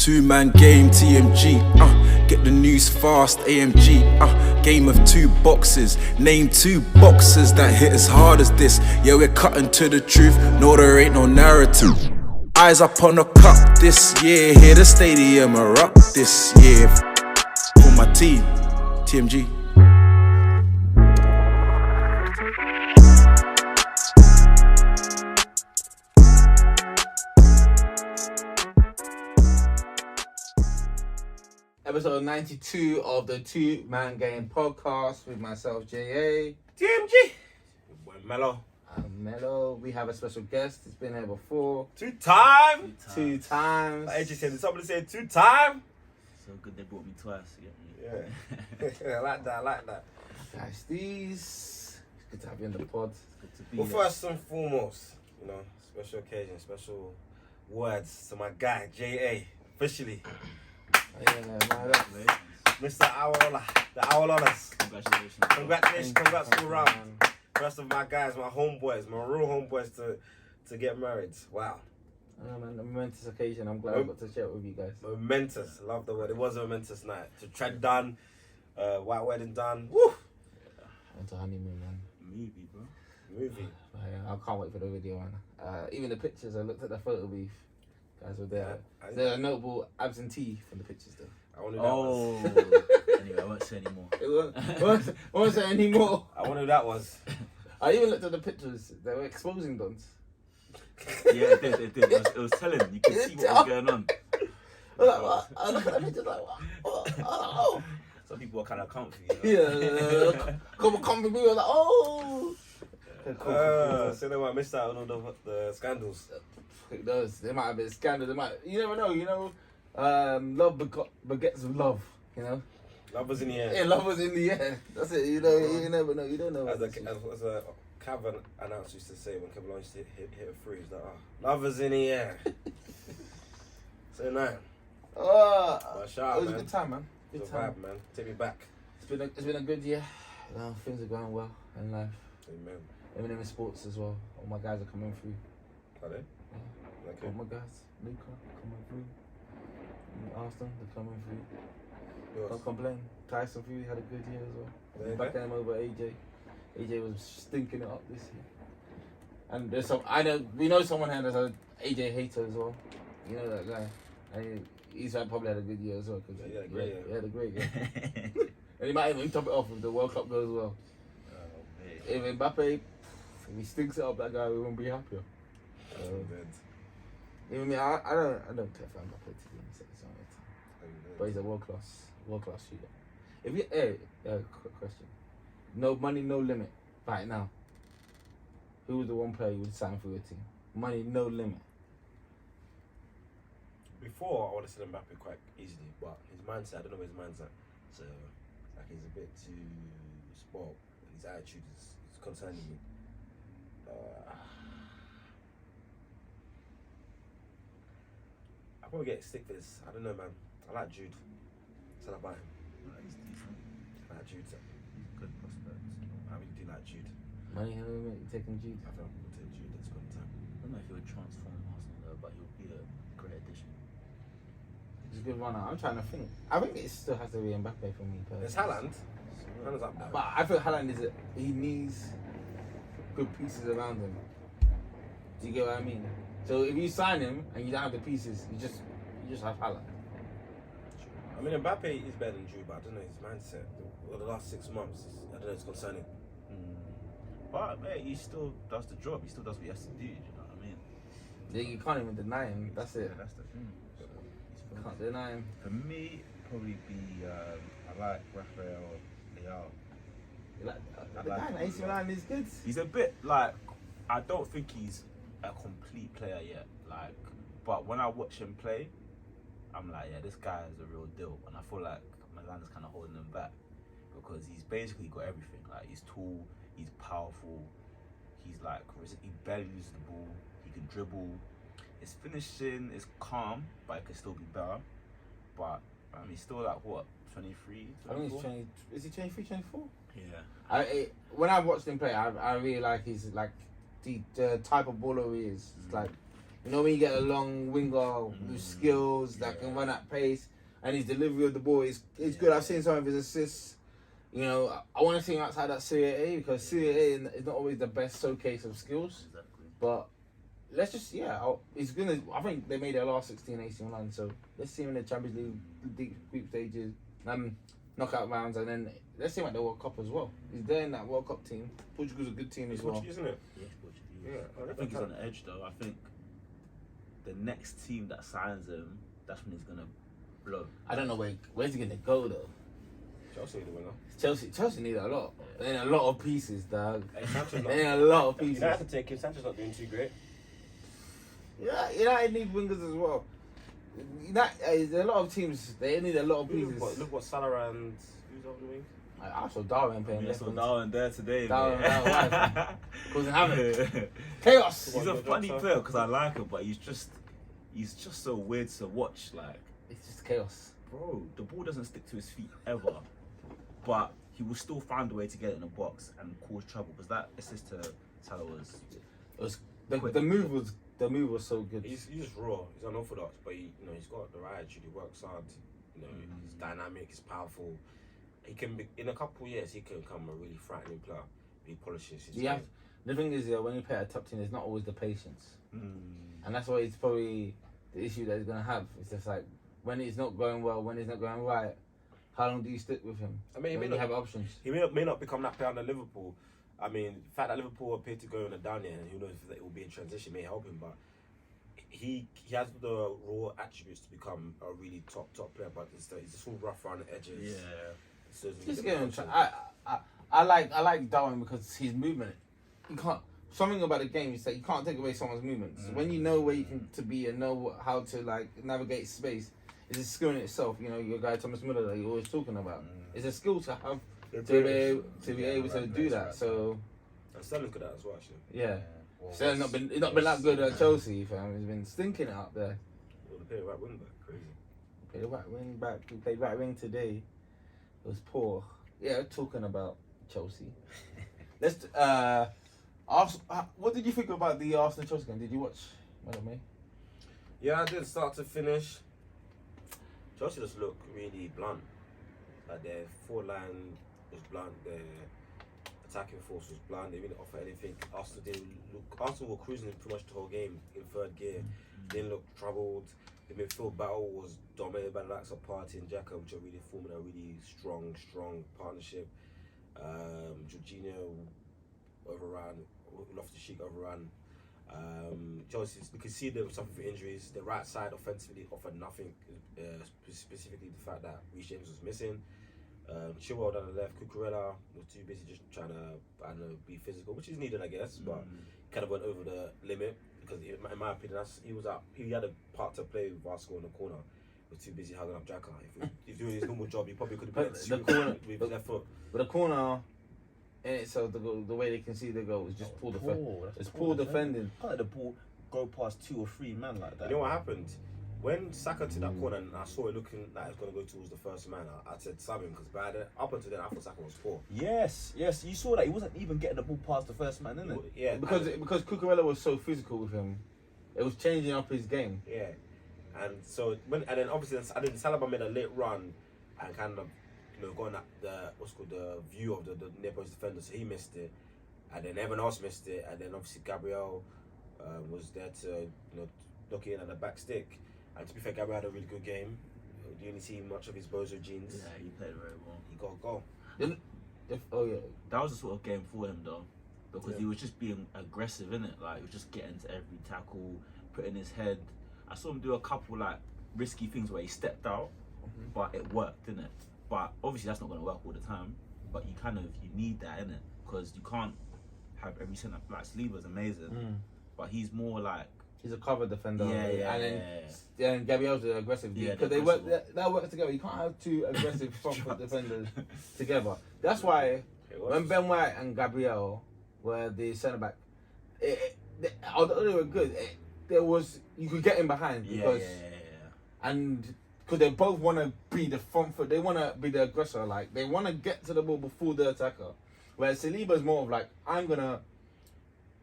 Two-man game, TMG, get the news fast, AMG, game of two boxes. Name two boxers that hit as hard as this. Yeah, we're cutting to the truth, no, there ain't no narrative. Eyes up on the cup this year, hear the stadium erupt this year. For my team, TMG. Episode 92 of the Two-Man Game podcast with myself, JA. TMG. Boy Mello. I'm Mello. We have a special guest. He's been here before. Two times. Two times. Like AJ said, did somebody say 2 times? So good they brought me twice. Yeah. I like that. Guys, these. It's good to have you on the pod. Good to be Well, here. first and foremost, special occasion, special words to my guy, JA, officially. Yeah, man. Mr. Awola, the Awololas. Congratulations. Congrats all round. First of my guys, my homeboys, my real homeboys to get married. Wow. Man, a momentous occasion. I'm glad I got to share it with you guys. Momentous. Love the word. It was a momentous night. To tread done, white wedding done. Woo! Went to honeymoon, man. Movie, bro. Movie. Yeah, I can't wait for the video, man. Even the pictures, I looked at the photo beef. Guys were there. Yeah, There are notable absentee from the pictures, though. I wonder who that was. Oh. Anyway, I won't say anymore. It won't say anymore. I wonder who that was. I even looked at the pictures. They were exposing dons. Yeah, it did. It was telling. You could see what was going on. I was like, what? I look at the pictures like, what? I don't know. Some people are kind of comfy. Yeah. Come with me. I was like, oh. Cool. So they might miss out on all the scandals. It does. There might have been scandal. You never know. Love begets love. Love was in the air. Yeah, love was in the air. That's it. You never know. You don't know. As a Cavan announcer used to say when Kevin used to hit a free, he's like, love was in the air. So now. Shout out, it was man. a good time, man. Good It's a time. vibe, man. Take me back. It's been a good year. Things are going well in life. Amen. Even in sports as well. All my guys are coming through. Are they? Yeah. Okay. All my guys, Luca coming through. Arsenal, they're coming through. Yours. Don't complain. Tyson Fury had a good year as well. There you Back go. him over AJ. AJ was stinking it up this year. And there's we know someone here that's an AJ hater as well. You know that guy. And he's probably had a good year as well. Cause Yeah, he had a great year. He had a great year. And he might even top it off if the World Cup goes well. If Mbappe, if he stinks it up, that guy won't be happier. Even me, I don't care for Mbappe to be honest at this moment. But he's a world class shooter. If you, quick question. No money, no limit. Right now, who was the one player you would sign for your team? Money, no limit. Before, I would have said Mbappe quite easily, but his mindset, I don't know his mindset. So, he's a bit too spoiled. His attitude is concerning me. I'll probably get stick for this. I don't know, man. I like Jude. So I buy him. He's decent. I like Jude. Good prospect. I really do like Jude. Money, no limit. You taking Jude? I feel like we'll take Jude. That's good time. I don't know if he would transform Arsenal though, but he'll be a great addition. He's a good runner. I'm trying to think. I think it still has to be Mbappe for me. Personally. There's Haaland. Haaland's up there. But I feel Haaland he needs good pieces around him. Do you get what I mean? So if you sign him and you don't have the pieces, you just have Haaland. I mean, Mbappe is better than Jude, but I don't know his mindset. Over the last 6 months, I don't know, it's concerning. But mate, he still does the job. He still does what he has to do. Do you know what I mean? Yeah, you can't even deny him. That's it. Yeah, that's the thing. You can't deny him. For me, probably be I like Rafael Leao. The guy in AC Milan is good. He's a bit like, I don't think he's a complete player yet. Like, but when I watch him play, I'm like, yeah, this guy is a real deal. And I feel like Milan is kind of holding him back because he's basically got everything. Like, he's tall, he's powerful, he's like, he barely loses the ball, he can dribble. His finishing is calm, but it could still be better. But he's still like what, 23? I think he's 20. Is he 23, 24? Yeah. When I watched him play, I really like his like the type of baller he is. It's like You know when you get a long winger with skills that can run at pace, and his delivery of the ball is good. I've seen some of his assists. You know, I want to see him outside that XCII because XCII is not always the best showcase of skills. Exactly. But let's just he's gonna. I think they made their last 16, 18 run, so let's see him in the Champions League group stages, knockout rounds, and then let's see him at the World Cup as well. He's there in that World Cup team. Portugal's a good team as well. Isn't it? Yeah, Portuguese. Yeah, I think he's on the edge though. I think the next team that signs him, that's when he's gonna blow. I don't know where's he gonna go though. Chelsea need a winner. Chelsea need a lot. They need a lot of pieces, dog. Hey, Sanchez They need a lot of pieces. United take him. Sanchez not doing too great. Yeah, United need wingers as well. There's a lot of teams. They need a lot of pieces. Look what Salah and who's on the wing? I saw Darwin playing Yeah, left so wing. Darwin there today. Darwin, man. causing havoc. Chaos. He's a funny player because I like him, but he's just so weird to watch. Like, It's just chaos. bro, the ball doesn't stick to his feet ever, but he will still find a way to get it in the box and cause trouble. Because that assist to Salah was It was the move was so good. He's just raw. He's unorthodox, but he's got the right attitude. He works hard. He's dynamic. He's powerful. He can be, in a couple of years, he can become a really frightening player. He polishes his game. The thing is, when you play at a top team, there's not always the patience, and that's why it's probably the issue that he's gonna have. It's just like when it's not going well, when it's not going right. How long do you stick with him? I mean, he when may you not have options. He may not become that player under Liverpool. I mean, the fact that Liverpool appear to go in a down year, and who knows if it will be in transition, may help him. But he has the raw attributes to become a really top player. But he's just all rough around the edges. yeah. So Just get him. I like Darwin because his movement. You can't. Something about the game is that you can't take away someone's movements. When you know where you can to be and know how to like navigate space, it's a skill in itself. You know, your guy Thomas Müller that you're always talking about. It's a skill to have to be able to do that. So And Sterling's good at that as well, actually. yeah, Sterling's not been that good at Chelsea, fam. He's been stinking it up there. Well, they play right wing back, crazy. Played the right wing back. He played right wing today. It was poor. Yeah, talking about Chelsea. Let's what did you think about the Arsenal Chelsea game? Did you watch? May? Yeah, I did start to finish. Chelsea just look really blunt. Like their forward line was blunt. Their attacking force was blunt. They didn't offer anything. Arsenal were cruising pretty much the whole game in third gear. Didn't look troubled. The midfield battle was dominated by the likes of Partey and Xhaka, which are really forming a really strong partnership. Jorginho overran, Loftus-Cheek overran. Chelsea, we could see they were suffering from injuries. The right side offensively offered nothing, specifically the fact that Reece James was missing. Chilwell down the left, Cucurella was too busy just trying to, be physical, which is needed, I guess, but kind of went over the limit. Because in my opinion, he had a part to play with Vasco in the corner. He was too busy hugging up Xhaka. If he was doing his normal job, he probably could have been with his left foot. But the corner, in itself, the way they can see the goal is just poor defending. Can't let the ball go past 2 or 3 men like that. You know what happened? When Saka took that corner and I saw it looking like it was going to go towards the first man, I said something because up until then I thought Saka was poor. Yes, you saw that he wasn't even getting the ball past the first man, didn't it? Yeah, because Cucurella was so physical with him, it was changing up his game. Yeah, and so then obviously Salah made a late run and kind of going at the the view of the near post defender, so he missed it, and then everyone else missed it, and then obviously Gabriel was there to knock it in at the back stick. And to be fair, Gabriel had a really good game. You didn't see much of his bozo genes. Yeah, he played very well. He got a goal. That was the sort of game for him though, because he was just being aggressive, innit? Like he was just getting to every tackle, putting his head. I saw him do a couple like risky things where he stepped out, but it worked, didn't it? But obviously that's not going to work all the time. But you need that, innit? Because you can't have every centre. Like Saliba's amazing, but he's more like. He's a cover defender. And Gabriel's an aggressive. Because they work together. You can't have 2 aggressive front foot defenders together. That's why when Ben White and Gabriel were the centre back, although they were good, you could get in behind because and because they both want to be the front foot. They want to be the aggressor. Like they want to get to the ball before the attacker. Whereas Saliba's more of like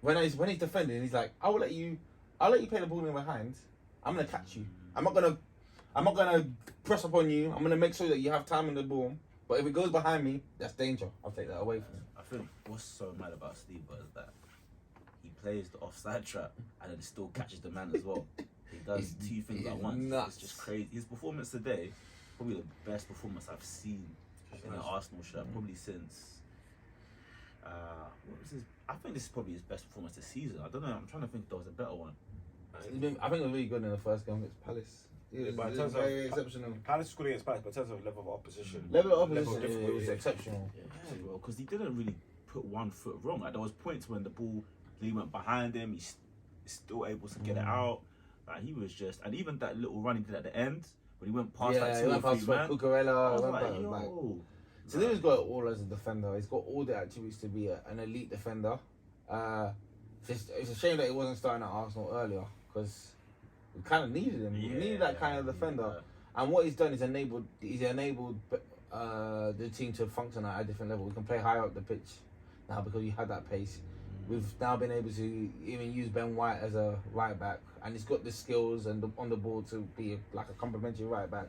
when he's defending, he's like, I will let you I'll let you play the ball in behind. I'm gonna catch you. I'm not gonna press upon you. I'm gonna make sure that you have time in the ball. But if it goes behind me, that's danger. I'll take that away from you. I think what's so mad about Steve is that he plays the offside trap and then still catches the man as well. He does two things at once. Nuts. It's just crazy. His performance today, probably the best performance I've seen in an Arsenal shirt, probably since. What was his? I think this is probably his best performance this season. I don't know. I'm trying to think if there was a better one. I think it was really good in the first game against Palace. It but in was terms very of exceptional. Palace scored against Palace, but in terms of level of opposition, Level of level opposition, it was difficulty. exceptional. Yeah, bro, because he didn't really put one foot wrong. Like there was points when the ball he went behind him, he's still able to get it out. Like he was just, and even that little run he did at the end when he went past like he two went or past three man. Cucurella. I was went like, back, yo. So he's got it all as a defender. He's got all the attributes to be an elite defender. It's a shame that he wasn't starting at Arsenal earlier because we kind of needed him. We needed that kind of defender. And what he's done is enabled the team to function at a different level. We can play higher up the pitch now because you had that pace. We've now been able to even use Ben White as a right back, and he's got the skills and on the ball to be like a complementary right back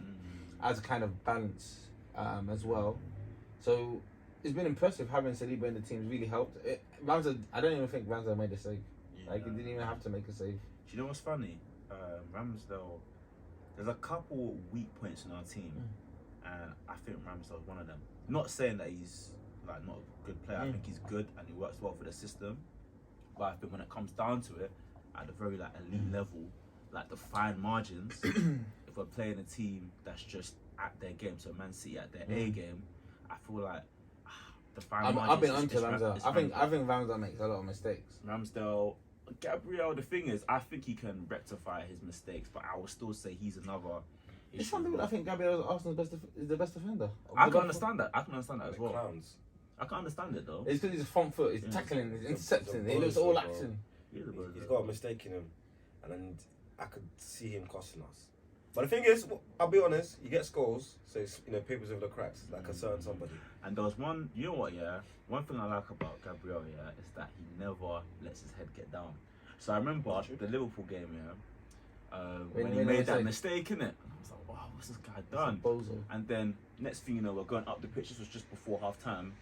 as a kind of balance as well. So it's been impressive having Saliba in the team. Really helped. Ramsey, I don't even think Ramsey made a save. Like he didn't even have to make a save. Do you know what's funny? Ramsdale, there's a couple weak points in our team, and I think Ramsdale's one of them. Not saying that he's like not a good player. I think he's good and he works well for the system. But I think when it comes down to it, at the very like elite level, like the fine margins, if we're playing a team that's just at their game, so Man City at their A game, I feel like the fine margins. I've been onto Ramsdale. Ramsdale. I think Ramsdale makes a lot of mistakes. Ramsdale, Gabriel. The thing is, I think he can rectify his mistakes, but I will still say he's another. There's some people that think Gabriel is Arsenal's is the best defender. I can understand that. I can understand that as well. Clowns. I can understand it though. It's because he's a front foot. He's tackling. He's intercepting. He looks bozo, all bro. action. He's a bro. He's got a mistake in him, and then I could see him costing us. But the thing is, I'll be honest, he gets goals, so it's, papers over the cracks, like a certain somebody. And there was one, you know what, yeah? One thing I like about Gabriel, yeah, is that he never lets his head get down. So I remember the Liverpool game, yeah, when he made that mistake, innit? And I was like, wow, what's this guy done? Bozo. And then next thing you know, we're going up the pitch. This was just before half time.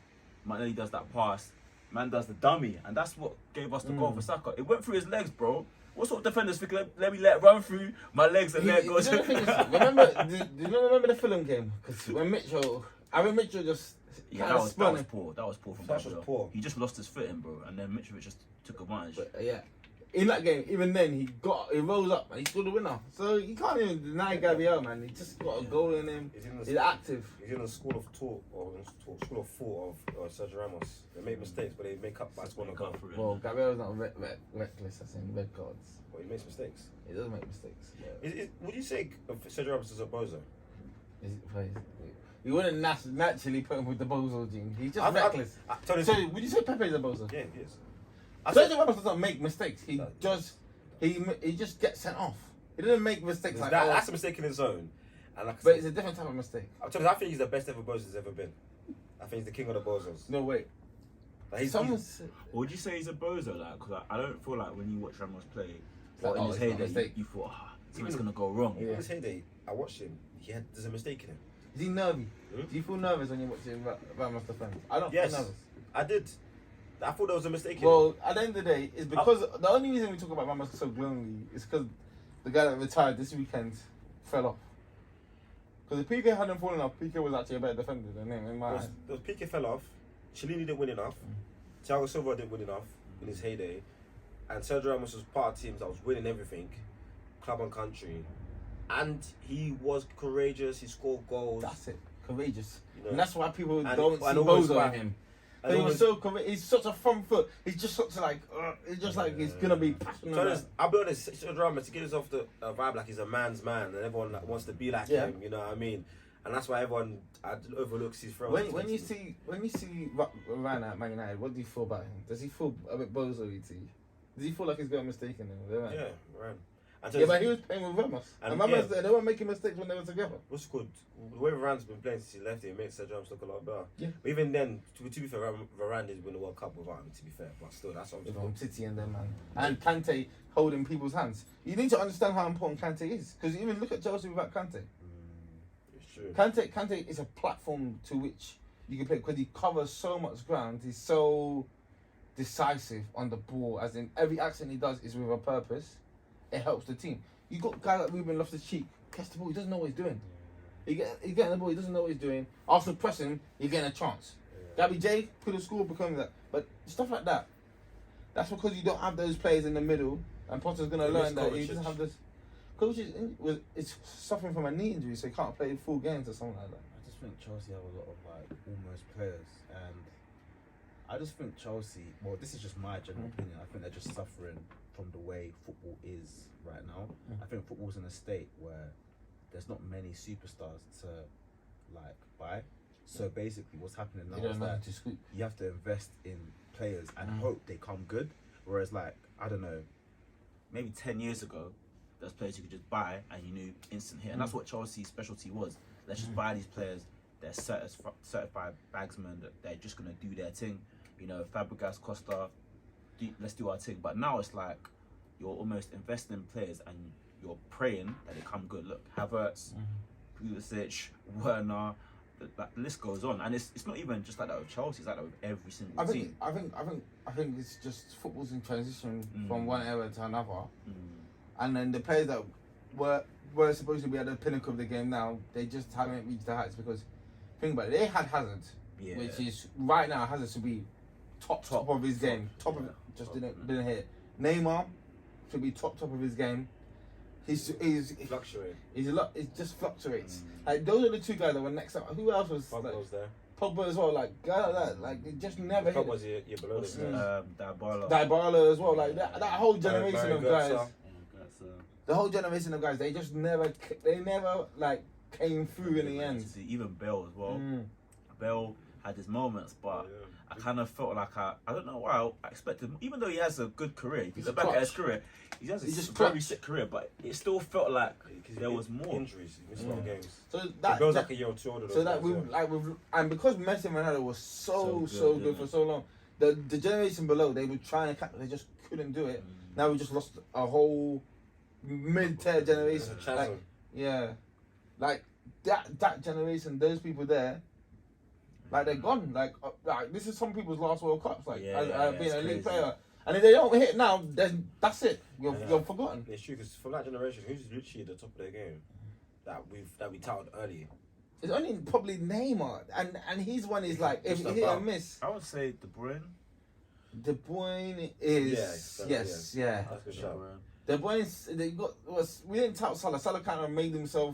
Martinelli does that pass. Man does the dummy, and that's what gave us the goal for Saka. It went through his legs, bro. What sort of defenders think let me let it run through my legs and let it go? Do you remember the Fulham game? Because when Mitchell just that was poor. That was poor from That was Gabriel. poor. He just lost his footing, bro, and then Mitrovic just took advantage. But, in that game, even then he rose up and he scored the winner. So you can't even deny Gabriel, man. He just got a goal in him. He's active. He's in the school of thought or school of thought of Sergio Ramos. They make mistakes, but they make up by scoring a goal. Well, Gabriel's not reckless. I think red cards. Well, he makes mistakes. He does make mistakes. Yeah. Would you say Sergio Ramos is a bozo? You wouldn't naturally put him with the bozo gene. He's just reckless. So would you say Pepe is a bozo? Yeah, he is. Sergio Ramos doesn't make mistakes. He just gets sent off. He doesn't make mistakes like that. That's a mistake in his zone. And like But it's a different type of mistake. I think he's the best ever bozo there's ever been. I think he's the king of the bozos. No way. Like Would you say he's a bozo? Like, because I don't feel like when you watch Ramos play, like, or in his heyday, you thought, something's gonna go wrong. In his heyday, I watched him. There's a mistake in him. Is he nervy? Do you feel nervous when you're watching Ramos defend? I don't Yes, feel nervous. I did. I thought there was a mistake in him. Well, at the end of the day, it's because the only reason we talk about Ramos so glowingly is because the guy that retired this weekend fell off. Because if Piqué hadn't fallen off, Piqué was actually a better defender than him in my eyes. Piqué fell off. Chiellini didn't win enough. Thiago Silva didn't win enough in his heyday. And Sergio Ramos was part of teams that was winning everything, club and country. And he was courageous. He scored goals. That's it. Courageous. You And that's why people don't see always Bozo back. in him. And He always- was so courageous. He's such a front foot. He's just such like, he's gonna be passionate. So about it. I'll be honest, Sergio Ramos, to give himself the vibe like he's a man's man and everyone like, wants to be like him, you know what I mean? And that's why everyone overlooks his throw. When you see Varane at Man United, what do you feel about him? Does he feel a bit bozo-y to you? Does he feel like he's got a mistake in him? Yeah, right. And so Yeah, but he was playing with Ramos. And Ramos, they weren't making mistakes when they were together. what's good? The way Varane's been playing since he left, it makes Sergio Ramos look a lot better. Yeah. But even then, to be fair, Varane didn't win the World Cup without him, to be fair. But still, that's what I'm From saying. City and them, man. And Kante holding people's hands. You need to understand how important Kante is, because even look at Chelsea without Kante. It's true. Kante is a platform to which you can play because he covers so much ground. He's so decisive on the ball, as in every action he does is with a purpose. It helps the team. You got guys like Ruben Loftus-Cheek, catch the ball, he doesn't know what he's doing. He's getting the ball, he doesn't know what he's doing. Arsenal press him, you're getting a chance. Gabby J could have scored because of that, but stuff like that. That's because you don't have those players in the middle, and Potter's gonna learn that he doesn't have this. Kovacic is suffering from a knee injury, so he can't play full games or something like that. I just think Chelsea have a lot of like almost players, and I just think Chelsea. Well, this is just my general opinion. I think they're just suffering from the way football is right now. I think football's in a state where there's not many superstars to like buy. So basically, what's happening now is that you have to invest in players and hope they come good. Whereas, like, I don't know, maybe 10 years ago, there's players you could just buy and you knew instant hit. And that's what Chelsea's specialty was. Let's just buy these players. They're certified bagsmen. They're just going to do their thing. You know, Fabregas, Costa, let's do our thing. But now it's like you're almost investing in players and you're praying that they come good. Look, Havertz, Pulisic, Werner, the list goes on. And it's not even just like that with Chelsea. It's like that with every single team. I think it's just football's in transition from one era to another. And then the players that were supposed to be at the pinnacle of the game now, they just haven't reached the heights because, think about it, they had Hazard, which is right now Hazard should be top of his game. Didn't hit. Neymar should be top of his game. He's fluctuating. It just fluctuates. Like those are the two guys that were next up. Who else was? Pogba was there. Pogba as well. Like guy like that. Like it just never hit. Pogba's your below this. Dybala as well. Like that whole generation of guys. The whole generation of guys. They just never like came through in the end. Even Bale as well. Bale had his moments, but I kind of felt like I don't know why I expected, even though he has a good career, if you look back at his career, he has a very sick career, but it still felt like there was more injuries. He missed a lot of games. So Bale's like a year or two older. So that and because Messi and Ronaldo was so good for so long, the generation below they were trying to they just couldn't do it. Now we just lost a whole mid-tier generation. Like that generation, those people there. Like they're gone. Like this is some people's last World Cups. Like being a league player, and if they don't hit now, then that's it. You're forgotten. It's true because from that generation, who's literally at the top of their game that we touted early? It's only probably Neymar, and his one is like if you hit and miss. I would say De Bruyne. De Bruyne is yes. That's a good shout. De Bruyne we didn't tout Salah. Salah kind of made himself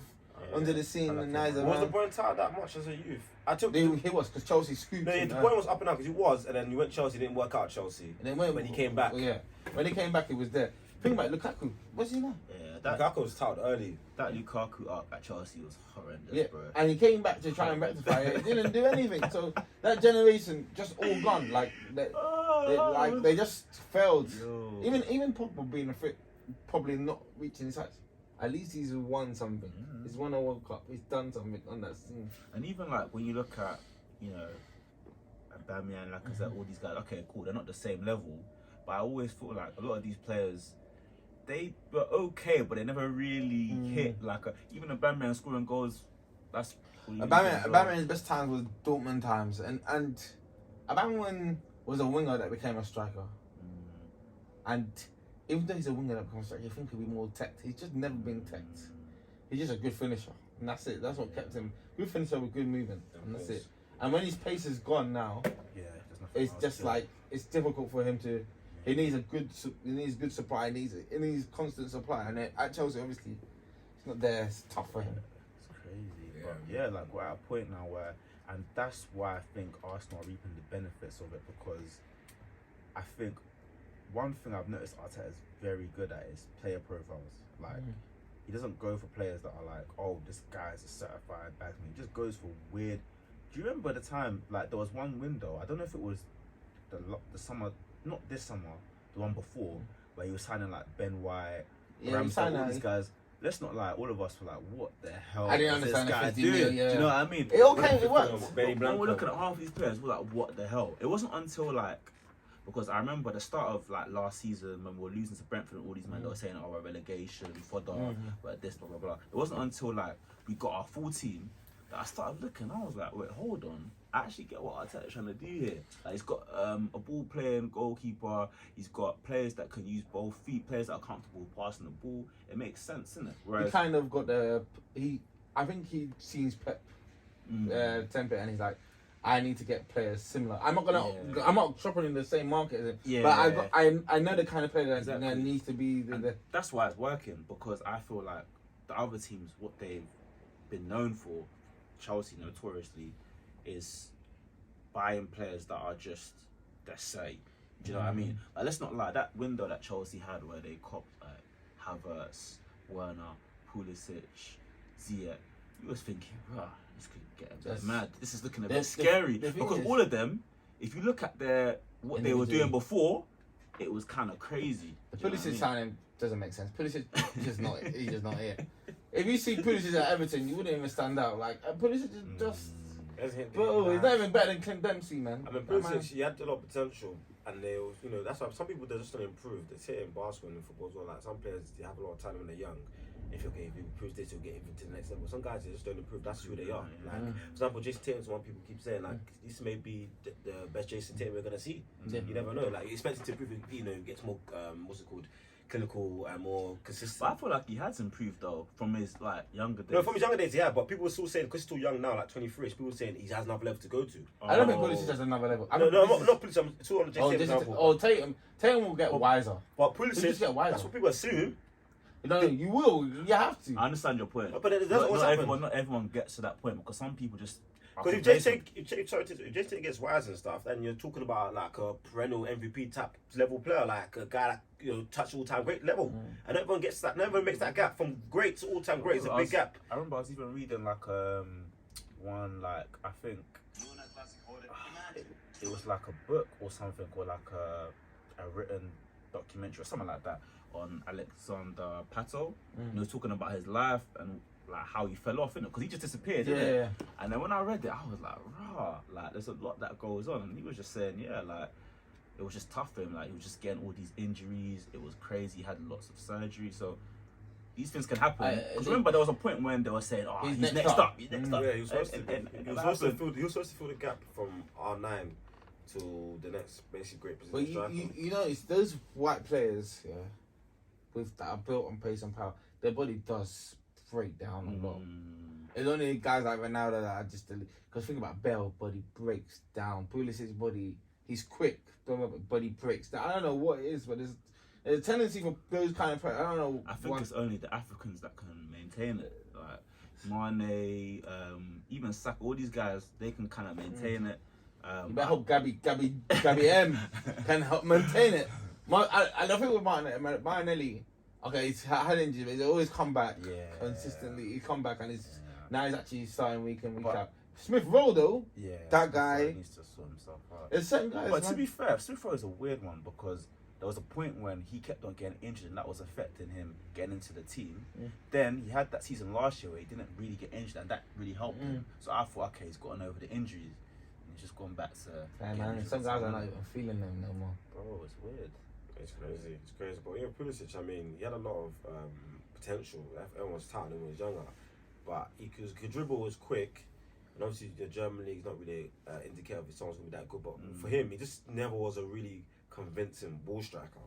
under the scene and nice. Was De Bruyne touted that much as a youth? He was because Chelsea scooped him. De Bruyne was up and down because he was, and then he went Chelsea, didn't work out at Chelsea. And then when he came back, when he came back, he was there. Think about it, Lukaku. What's he now? Lukaku was touted early. That Lukaku up at Chelsea was horrendous, bro. And he came back to try and rectify it. He didn't do anything. So that generation just all gone. Like they just failed. Even Pogba being a fit, probably not reaching his heights. At least he's won something. He's won a World Cup. He's done something on that scene. And even like when you look at, you know, Aubameyang, like I said, all these guys. Okay, cool. They're not the same level, but I always feel like a lot of these players, they were okay, but they never really hit like even Aubameyang scoring goals. That's Aubameyang's best times was Dortmund times, and Aubameyang was a winger that became a striker, and. Even though he's a winger that becomes like, you think he'll be more teched. He's just never been teched. He's just a good finisher. And that's it. That's what kept him. Good finisher with good movement. And that's it. And when his pace is gone now, it's just like, it's difficult for him to, he needs good supply, he needs constant supply. And at Chelsea, obviously, it's not there. It's tough for him. It's crazy. But like we're at a point now where, and that's why I think Arsenal are reaping the benefits of it, because I think one thing I've noticed Arteta is very good at is player profiles. Like, he doesn't go for players that are like, oh, this guy's a certified batsman. He just goes for weird. Do you remember the time, like, there was one window, I don't know if it was the summer, not this summer, the one before, where he was signing like Ben White, Ramsdale, all these guys. Let's not lie, all of us were like, what the hell I didn't is understand this guy the 50 doing? million, Do you know what I mean? It worked. Benny When Blanco. we're looking at half these players, we're like, what the hell? It wasn't until like Because I remember the start of like last season when we were losing to Brentford and all these men that were saying, "Oh, we're relegation, fodder, but this, blah blah blah." It wasn't until like we got our full team that I started looking. I was like, "Wait, hold on! I actually get what Arteta's trying to do here. Like, he's got a ball playing goalkeeper. He's got players that can use both feet, players that are comfortable passing the ball. It makes sense, doesn't it?" He kind of got I think he sees Pep template and he's like, I need to get players similar. I'm not shopping in the same market as him. Yeah. But I know the kind of player that needs to be that's why it's working, because I feel like the other teams, what they've been known for, Chelsea notoriously, is buying players that are just say. Do you know what I mean? Like, let's not lie, that window that Chelsea had where they copped Havertz, Werner, Pulisic, Ziyech, you was thinking, this could get a bit mad. This is looking a bit scary. Because all of them, if you look at what they were doing before, it was kind of crazy. The Pulisic signing doesn't make sense. Pulisic he's just not here. If you see Pulisic at Everton, you wouldn't even stand out. Like, Pulisic is just... Bro, he's not even better than Clint Dempsey, man. I mean, Pulisic, he had a lot of potential, and they, that's why some people, they're just going to improve. They say in basketball and in football as well, like, some players, they have a lot of talent when they're young. If you improve this, you'll get even to the next level. Some guys, they just don't improve. That's who they are. Like, for example, Jason Tatum's one people keep saying, like, this may be the best Jason Tatum we're going to see. You never know. Like, you expect it to improve, gets more, clinical and more consistent. But I feel like he has improved, though, from his, like, younger days. No, from his younger days, yeah, but people were still saying, because he's still young now, like 23, people were saying he has another level to go to. I don't think Pulisic has another level. I'm not Pulisic, I'm still on the Jason Tatum. Tatum will get wiser. But Pulisic, get wiser. that's what people assume. No, you will. You have to. I understand your point. But not everyone gets to that point, because some people just... Because if Jason gets wise and stuff, then you're talking about like a perennial MVP type level player, like a guy that touch all time great level, and everyone gets that. Never makes that gap from great to all time great. It's a big gap. I remember I was even reading like one, like, I think it was like a book or something, or like a written documentary or something like that on Alexander Pato. He was talking about his life and like how he fell off, because he just disappeared. Yeah. And then when I read it, I was like, like there's a lot that goes on. And he was just saying, like it was just tough for him. Like, he was just getting all these injuries. It was crazy. He had lots of surgery. So these things can happen. Because remember, there was a point when they were saying, he's next up. He's next up. Yeah, he was supposed to fill the gap from R9 to the next basic great position. But you know, it's those white players, that are built on pace and power. Their body does break down a lot. It's only guys like Ronaldo that are just because think about Bell, body breaks down. Pulisic's body, he's quick, but body breaks down. I don't know what it is, but there's a tendency for those kind of players. I don't know. I think it's only the Africans that can maintain it. Like Mane, even Saka, all these guys, they can kind of maintain it. You better hope Gabby M can help maintain it. I think with Martinelli, okay, he's had injuries, but he's always come back consistently. He's come back and now he's actually starting week in, week out. Smith Rowe, though, that guy needs to sort himself out. There's certain guys. But to be fair, Smith Rowe is a weird one, because there was a point when he kept on getting injured and that was affecting him getting into the team. Then he had that season last year where he didn't really get injured and that really helped him. So I thought, okay, he's gotten over the injuries and he's just gone back to... some guys are not even feeling them no more. Bro, it's weird. It's crazy. But Pulisic, I mean, he had a lot of potential. Everyone was talented when he was younger, but he could dribble, was quick, and obviously the German league's not really indicator if someone's gonna be that good. But for him, he just never was a really convincing ball striker.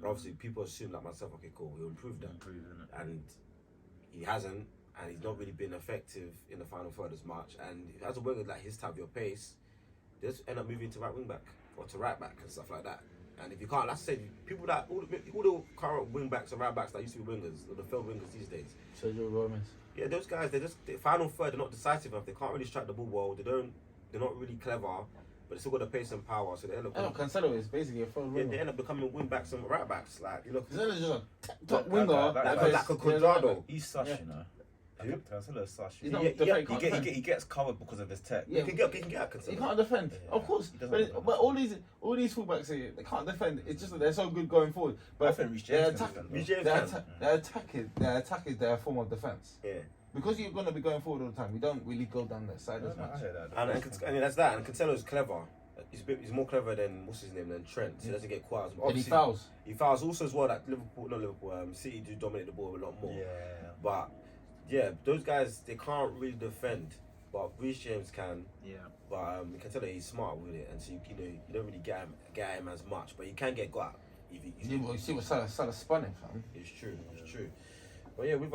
But obviously, people assume like myself, okay, cool, he'll improve that, and he hasn't, and he's not really been effective in the final third as much. And as a winger like his type, your pace, they just end up moving to right wing back or to right back and stuff like that. And if you can't, let's say people that all the current wing backs and right backs that used to be wingers, or the failed wingers these days. Sergio Gomez. Yeah, those guys, they're final third. They're not decisive enough. They can't really strike the ball well. They're not really clever, but they still got the pace and power. So they end up. Cancelo is basically a full winger. They end up becoming wing backs and right backs. Like you look. Cancelo's just a top winger. Like a Cuadrado. He's such, Cancelo's such. He gets covered because of his tech. Yeah, he can get at Cancelo. He can't defend, of course. But all these fullbacks here, they can't defend. It's just that they're so good going forward. But I think Reece James their attack is their form of defense. Yeah. Because you're gonna be going forward all the time, we don't really go down that side as much. And that's that. And Cancelo's clever. he's more clever than what's his name than Trent. So he doesn't get caught. And he Obviously, fouls. He fouls also as well. Like City do dominate the ball a lot more. Yeah. But yeah, those guys they can't really defend. But Reece James can. Yeah. But you can tell that he's smart with it, and so you don't really get him as much, but you can get got. If You see what Salah spun him, fam. it's true. But yeah, we've